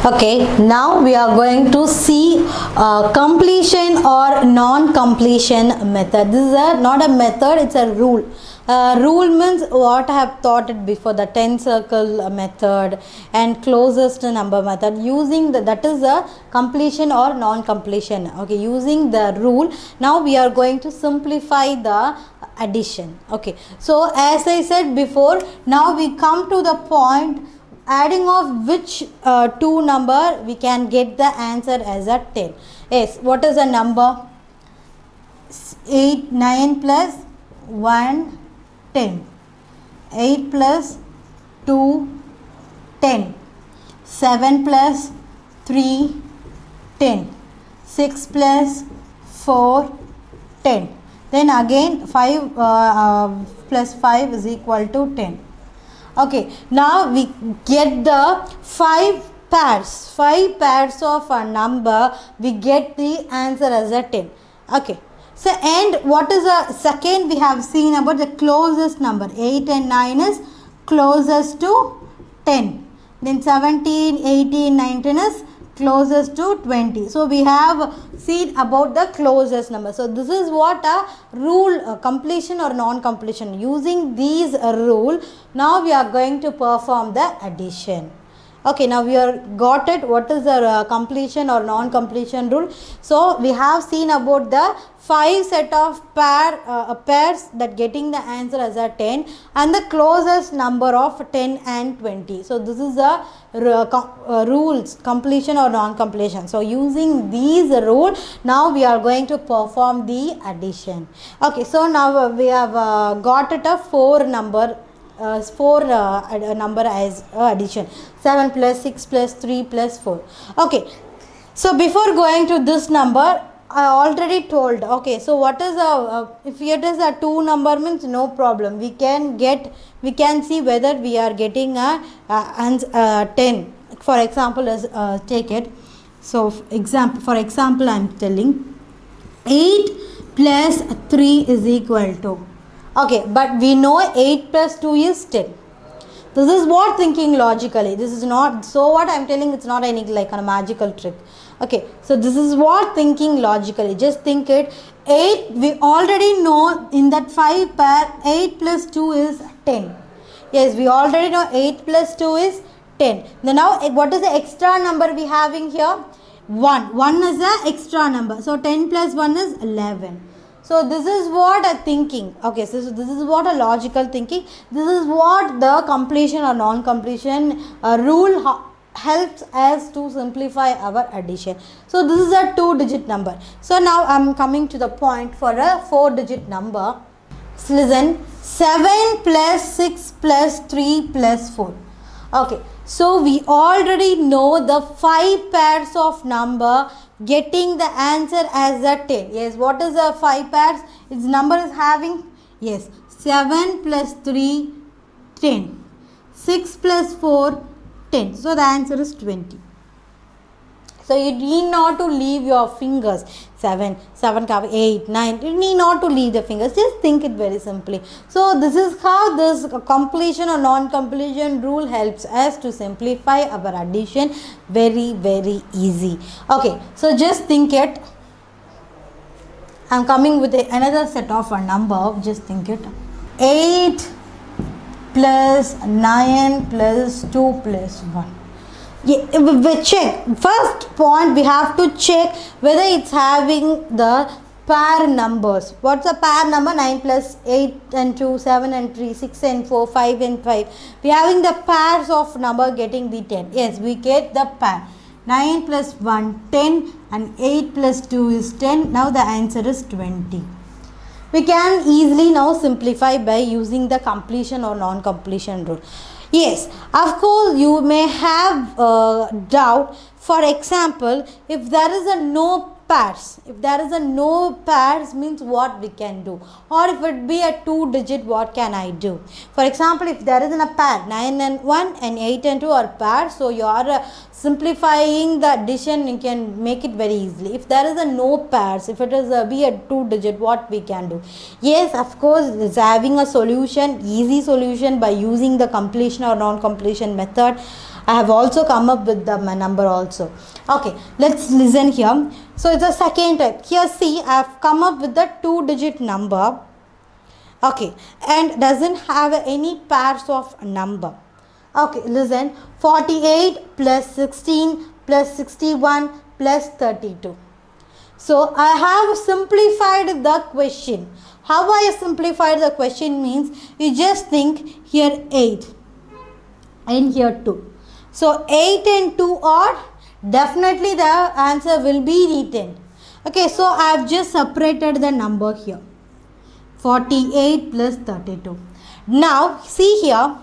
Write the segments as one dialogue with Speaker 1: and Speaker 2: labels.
Speaker 1: Okay, now we are going to see completion or non-completion method. This is not a method, it's a rule. Rule means what I have taught it before, the 10 circle method and closest number method. Using that is a completion or non-completion. Okay, using the rule, now we are going to simplify the addition. Okay, so as I said before, now we come to the point adding of which two number we can get the answer as a 10. Yes, what is the number? 8, 9 plus 1, 10. 8 plus 2, 10. 7 plus 3, 10. 6 plus 4, 10. Then again 5 plus 5 is equal to 10. Okay, now we get the 5 pairs of a number, we get the answer as a 10. Okay, so and what is the second we have seen about the closest number? 8 and 9 is closest to 10. Then 17, 18, 19 is closest to 20. So we have seen about the closest number. So this is what a rule, completion or non-completion. Using these rule, now we are going to perform the addition. Okay, now we are got it. What is the completion or non-completion rule? So we have seen about the 5 set of pairs that getting the answer as a 10 and the closest number of 10 and 20. So this is the rules, completion or non-completion. So using these rule, now we are going to perform the addition. Okay, so now we have got it a 4 number. Number as addition, 7 plus 6 plus 3 plus 4. Okay, so before going to this number, I already told. Okay, so what is if it is a 2 number means no problem, we can see whether we are getting a 10. For example, take it. So for example I am telling 8 plus 3 is equal to. Okay, but we know 8 plus 2 is 10. This is what thinking logically. This is not, so what I am telling, it's not any like a magical trick. Okay, so this is what thinking logically. Just think it. 8, we already know in that 5 pair, 8 plus 2 is 10. Yes, we already know 8 plus 2 is 10. Now, what is the extra number we having here? 1. 1 is the extra number. So, 10 plus 1 is 11. So this is what a thinking. Okay, so this is what a logical thinking. This is what the completion or non-completion rule helps us to simplify our addition. So this is a 2-digit number. So now I am coming to the point for a 4-digit number. So listen, 7 plus 6 plus 3 plus 4. Okay, so we already know the 5 pairs of number getting the answer as a 10. Yes, what is the 5 pairs? Its number is having, yes, 7 plus 3, 10. 6 plus 4, 10. So the answer is 20. So you need not to leave your fingers. 7, 8, 9. You need not to leave the fingers. Just think it very simply. So this is how this completion or non-completion rule helps us to simplify our addition very, very easy. Okay, so just think it. I am coming with another set of a number. Just think it. 8 plus 9 plus 2 plus 1. Yeah, we check. First point, we have to check whether it's having the pair numbers. What's the pair number? 9 plus 8 and 2, 7 and 3, 6 and 4, 5 and 5. We are having the pairs of number getting the 10. Yes, we get the pair. 9 plus 1, 10 and 8 plus 2 is 10. Now the answer is 20. We can easily now simplify by using the completion or non-completion rule. Yes, of course you may have doubt. For example, if there is a no pairs, means what we can do, or if it be a 2-digit, what can I do? For example, if there is a pair, 9 and 1 and 8 and 2 are pairs, so you are simplifying the addition, you can make it very easily. If there is a no pairs, if it is be a 2-digit, what we can do? Yes, of course, it's having a solution, easy solution by using the completion or non-completion method. I have also come up with the number also. Okay, let's listen here. So it's a second type. Here see, I have come up with the 2-digit number. Okay, and doesn't have any pairs of number. Okay, listen. 48 plus 16 plus 61 plus 32. So I have simplified the question. How I simplified the question means, you just think here 8 and here 2. So 8 and 2 are, definitely the answer will be written. Okay, so I have just separated the number here. 48 plus 32. Now see here,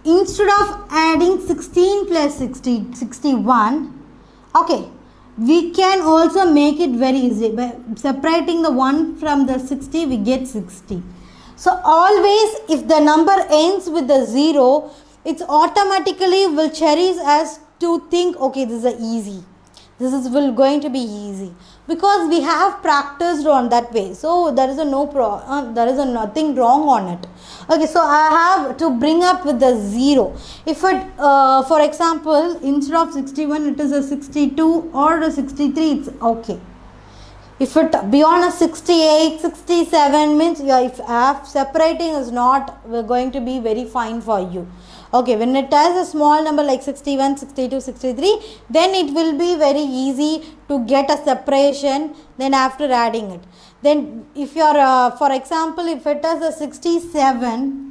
Speaker 1: instead of adding 16 plus 61, okay, we can also make it very easy. By separating the 1 from the 60, we get 60. So always if the number ends with the 0, it's automatically will cherish as to think, okay, this is easy. This is going to be easy, because we have practiced on that way. So there is nothing wrong on it. Okay, so I have to bring up with the 0. If it, for example, instead of 61, it is a 62 or a 63, it's okay. If it beyond a 68, 67 means, if separating is not going to be very fine for you. Okay, when it has a small number like 61, 62, 63, then it will be very easy to get a separation then after adding it. Then if you are, for example, if it has a 67,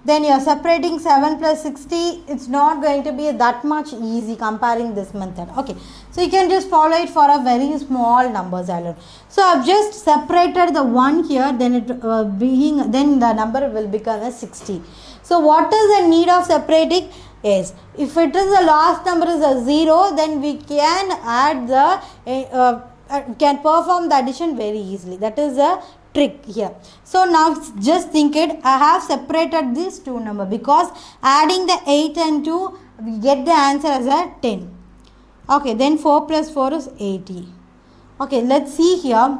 Speaker 1: then you are separating 7 plus 60, it's not going to be that much easy comparing this method. Okay, so you can just follow it for a very small numbers alone. So I have just separated the 1 here, then it then the number will become a 60. So what is the need of separating? Yes, if it is the last number is a 0, then we can add the can perform the addition very easily. That is a trick here. So now just think it, I have separated these two numbers, because adding the 8 and 2, we get the answer as a 10. Okay, then 4 plus 4 is 80. Okay, let's see here.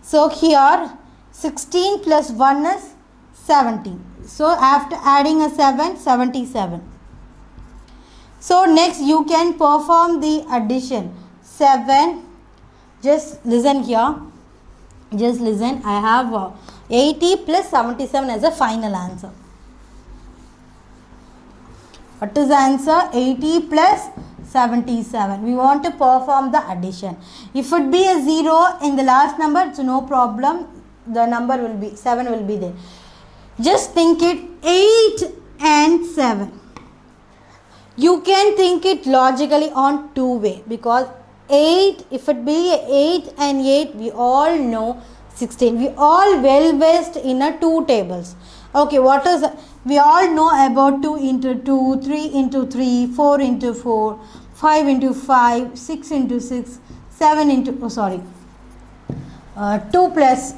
Speaker 1: So here 16 plus 1 is 17. So after adding a 7, 77. So next you can perform the addition. 7, just listen here. Just listen, I have 80 plus 77 as a final answer. What is the answer? 80 plus 77. We want to perform the addition. If it be a 0 in the last number, it's no problem. The number will be 7 will be there. Just think it 8 and 7. You can think it logically on two way, because 8, if it be 8 and 8, we all know 16. We all well versed in a 2 tables. Okay, what is, we all know about 2 into 2, 3 into 3, 4 into 4, 5 into 5, 6 into 6, 7 into, 2 plus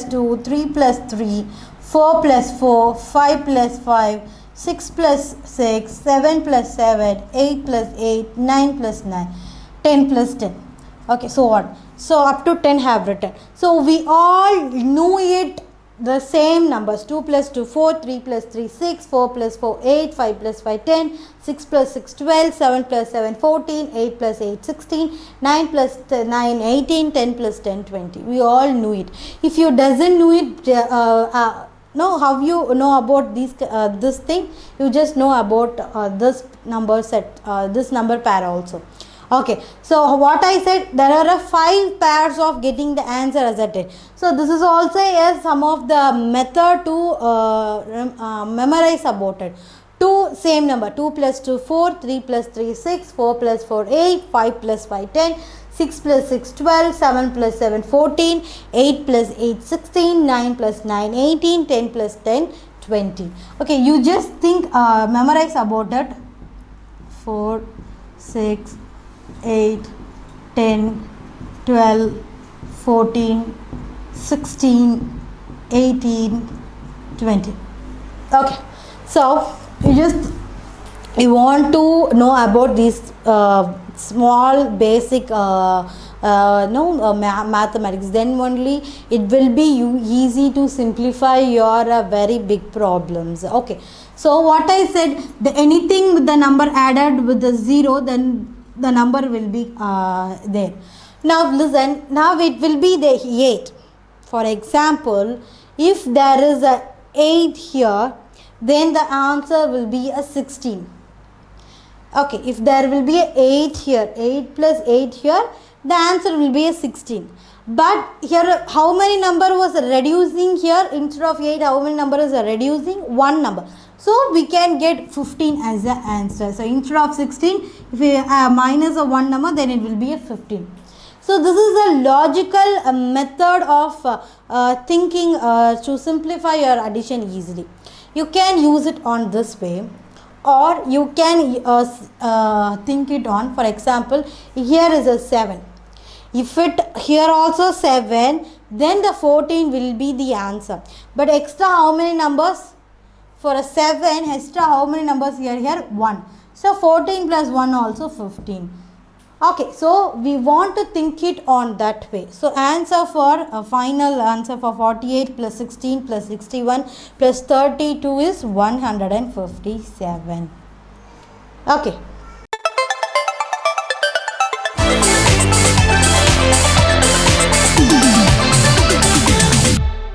Speaker 1: 2, 3 plus 3, 4 plus 4, 5 plus 5, 6 plus 6, 7 plus 7, 8 plus 8, 9 plus 9. 10 plus 10. Okay, so what? So up to 10 have written. So we all knew it, the same numbers. 2 plus 2, 4, 3 plus 3, 6, 4 plus 4, 8, 5 plus 5, 10, 6 plus 6, 12, 7 plus 7, 14, 8 plus 8, 16, 9 plus 9, 18, 10 plus 10, 20. We all knew it. If you doesn't know it, know how you know about these this thing, you just know about this number set, this number pair also. Okay, so what I said, there are 5 pairs of getting the answer as a 10. So this is also some of the method to memorize about it. 2 same number, 2 plus 2 4, 3 plus 3 6, 4 plus 4 8, 5 plus 5 10, 6 plus 6 12, 7 plus 7 14, 8 plus 8 16, 9 plus 9 18, 10 plus 10 20. Okay, you just think, memorize about it. 4, 6, 8, 10, 12, 14, 16, 18, 20. Okay, so you want to know about these small basic mathematics, then only it will be easy to simplify your very big problems. Okay, so what I said, anything with the number added with the 0, then the number will be there. Now listen, now it will be the 8. For example, if there is a 8 here, then the answer will be a 16. Okay, if there will be a 8 here, 8 plus 8 here, the answer will be a 16. But here, how many number was reducing here? Instead of 8, how many number is reducing? 1 number. So we can get 15 as the answer. So instead of 16, if we minus a 1 number, then it will be a 15. So this is a logical method of thinking to simplify your addition easily. You can use it on this way, or you can think it on, for example, here is a 7. If it here also 7, then the 14 will be the answer. But extra how many numbers? For a 7, extra how many numbers here? Here 1. So 14 plus 1 also 15. Okay, so we want to think it on that way. So answer for final answer for 48 plus 16 plus 61 plus 32 is 157. Okay.